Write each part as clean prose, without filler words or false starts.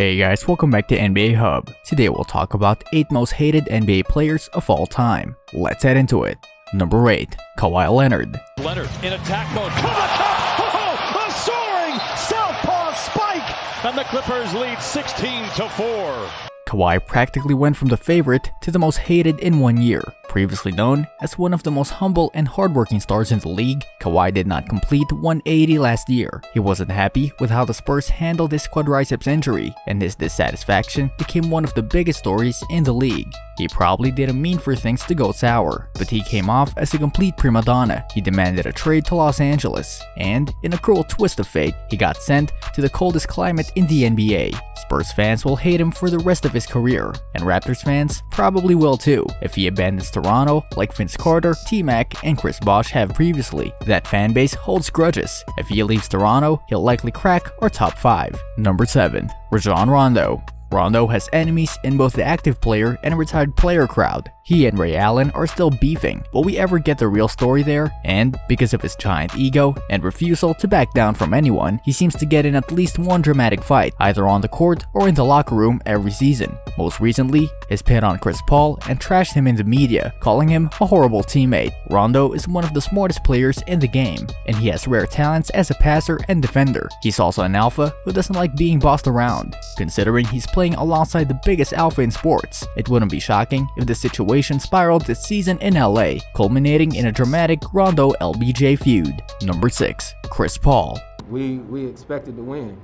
Hey guys, welcome back to NBA Hub. Today we'll talk about 8 most hated NBA players of all time. Let's head into it. Number 8. Kawhi Leonard. Leonard in attack mode. Oh, a soaring southpaw spike! And the Clippers lead 16-4. Kawhi practically went from the favorite to the most hated in 1 year. Previously known as one of the most humble and hardworking stars in the league, Kawhi did not complete 180 last year. He wasn't happy with how the Spurs handled his quadriceps injury, and his dissatisfaction became one of the biggest stories in the league. He probably didn't mean for things to go sour, but he came off as a complete prima donna. He demanded a trade to Los Angeles, and in a cruel twist of fate, he got sent to the coldest climate in the NBA. Spurs fans will hate him for the rest of his career, and Raptors fans probably will too if he abandons Toronto like Vince Carter, T-Mac, and Chris Bosh have previously. That fanbase holds grudges. If he leaves Toronto, he'll likely crack our top 5. Number 7. Rajon Rondo. Rondo has enemies in both the active player and retired player crowd. He and Ray Allen are still beefing. Will we ever get the real story there? And because of his giant ego and refusal to back down from anyone, he seems to get in at least one dramatic fight, either on the court or in the locker room every season. Most recently, his pit on Chris Paul and trashed him in the media, calling him a horrible teammate. Rondo is one of the smartest players in the game, and he has rare talents as a passer and defender. He's also an alpha who doesn't like being bossed around. Considering he's playing alongside the biggest alpha in sports, it wouldn't be shocking if the situation spiraled this season in LA, culminating in a dramatic Rondo-LBJ feud. Number 6. Chris Paul. We expected to win,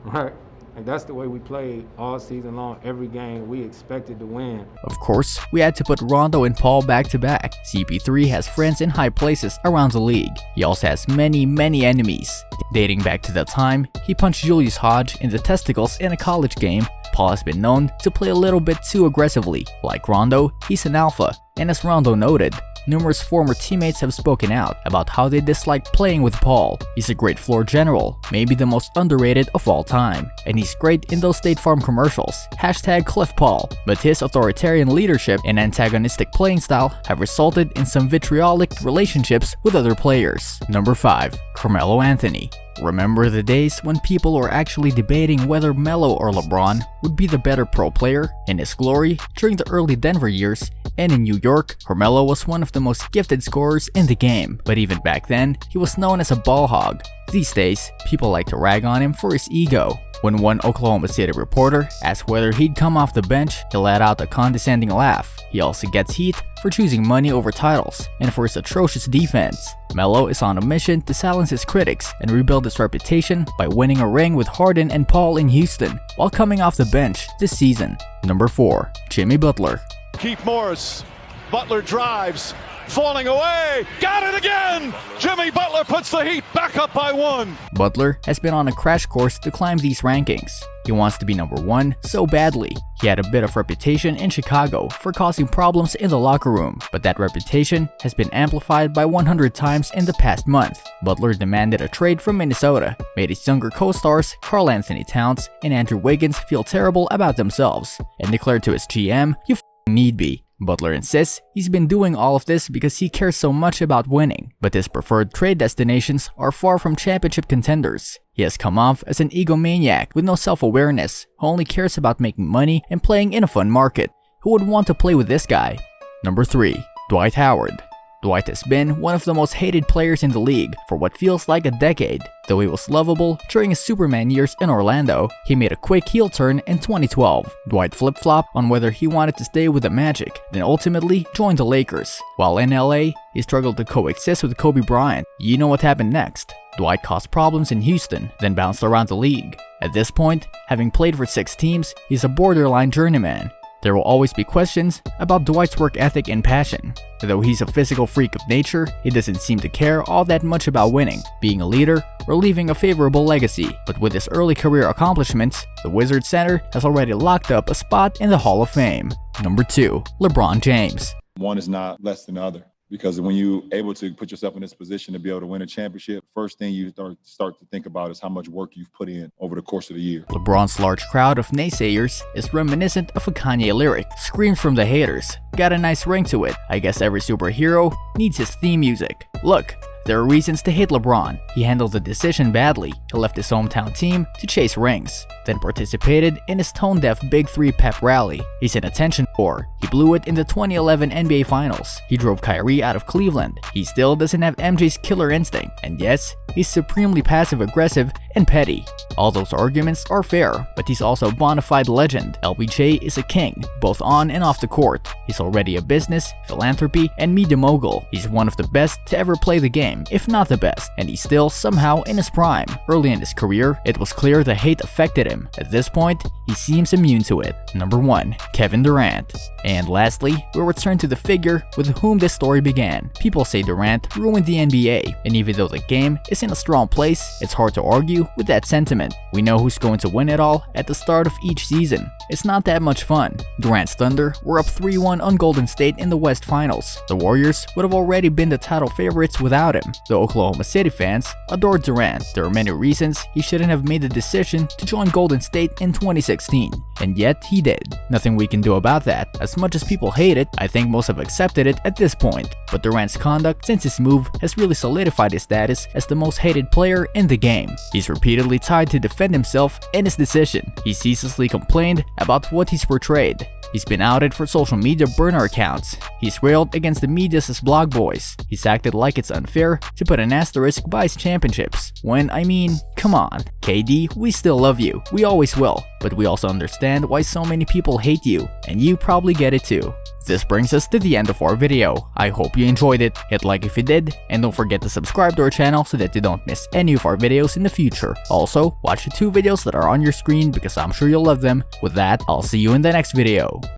right? And that's the way we played all season long. Every game we expected to win. Of course, we had to put Rondo and Paul back to back. CP3 has friends in high places around the league. He also has many enemies. Dating back to the time he punched Julius Hodge in the testicles in a college game, Paul has been known to play a little bit too aggressively. Like Rondo, he's an alpha, and as Rondo noted, numerous former teammates have spoken out about how they dislike playing with Paul. He's a great floor general, maybe the most underrated of all time, and he's great in those State Farm commercials. #CliffPaul. But his authoritarian leadership and antagonistic playing style have resulted in some vitriolic relationships with other players. Number 5. Carmelo Anthony. Remember the days when people were actually debating whether Melo or LeBron would be the better pro player? In his glory, during the early Denver years, and in New York, Carmelo was one of the most gifted scorers in the game. But even back then, he was known as a ball hog. These days, people like to rag on him for his ego. When one Oklahoma City reporter asked whether he'd come off the bench, he let out a condescending laugh. He also gets heat for choosing money over titles and for his atrocious defense. Melo is on a mission to silence his critics and rebuild his reputation by winning a ring with Harden and Paul in Houston while coming off the bench this season. Number 4. Jimmy Butler. Keith Morris. Butler drives. Falling away. Got it again. Jimmy Butler puts the Heat back up by 1. Butler has been on a crash course to climb these rankings. He wants to be number 1 so badly. He had a bit of reputation in Chicago for causing problems in the locker room, but that reputation has been amplified by 100 times in the past month. Butler demanded a trade from Minnesota, made his younger co-stars Karl Anthony Towns and Andrew Wiggins feel terrible about themselves, and declared to his GM, "You need me." Butler insists he's been doing all of this because he cares so much about winning, but his preferred trade destinations are far from championship contenders. He has come off as an egomaniac with no self-awareness, who only cares about making money and playing in a fun market. Who would want to play with this guy? Number 3. Dwight Howard. Dwight has been one of the most hated players in the league for what feels like a decade. Though he was lovable during his Superman years in Orlando, he made a quick heel turn in 2012. Dwight flip-flopped on whether he wanted to stay with the Magic, then ultimately joined the Lakers. While in LA, he struggled to coexist with Kobe Bryant. You know what happened next. Dwight caused problems in Houston, then bounced around the league. At this point, having played for 6 teams, he's a borderline journeyman. There will always be questions about Dwight's work ethic and passion. Though he's a physical freak of nature, he doesn't seem to care all that much about winning, being a leader, or leaving a favorable legacy. But with his early career accomplishments, the Wizards center has already locked up a spot in the Hall of Fame. Number 2. LeBron James. One is not less than the other. Because when you're able to put yourself in this position to be able to win a championship, first thing you start to think about is how much work you've put in over the course of the year. LeBron's large crowd of naysayers is reminiscent of a Kanye lyric, screams from the haters. Got a nice ring to it. I guess every superhero needs his theme music. Look, there are reasons to hate LeBron. He handled the decision badly. He left his hometown team to chase rings. then participated in his tone-deaf Big 3 pep rally. He's an attention whore. He blew it in the 2011 NBA Finals. He drove Kyrie out of Cleveland. He still doesn't have MJ's killer instinct. And yes, he's supremely passive-aggressive and petty. All those arguments are fair, but he's also a bona fide legend. LBJ is a king, both on and off the court. He's already a business, philanthropy, and media mogul. He's one of the best to ever play the game, if not the best, and he's still somehow in his prime. Early in his career, it was clear the hate affected him. At this point, he seems immune to it. Number 1. Kevin Durant. And lastly, we'll return to the figure with whom this story began. People say Durant ruined the NBA, and even though the game is in a strong place, it's hard to argue with that sentiment. We know who's going to win it all at the start of each season. It's not that much fun. Durant's Thunder were up 3-1 on Golden State in the West Finals. The Warriors would have already been the title favorites without him. The Oklahoma City fans adored Durant. There are many reasons he shouldn't have made the decision to join Golden State in 2016, and yet he did. Nothing we can do about that. As much as people hate it, I think most have accepted it at this point. But Durant's conduct since his move has really solidified his status as the most hated player in the game. He's repeatedly tried to defend himself and his decision. He ceaselessly complained about what he's portrayed. He's been outed for social media burner accounts. He's railed against the media as blog boys. He's acted like it's unfair to put an asterisk by his championships. When, I mean, come on. KD, we still love you. We always will. But we also understand why so many people hate you, and you probably get it too. This brings us to the end of our video. I hope you enjoyed it. Hit like if you did, and don't forget to subscribe to our channel so that you don't miss any of our videos in the future. Also, watch the 2 videos that are on your screen because I'm sure you'll love them. With that, I'll see you in the next video.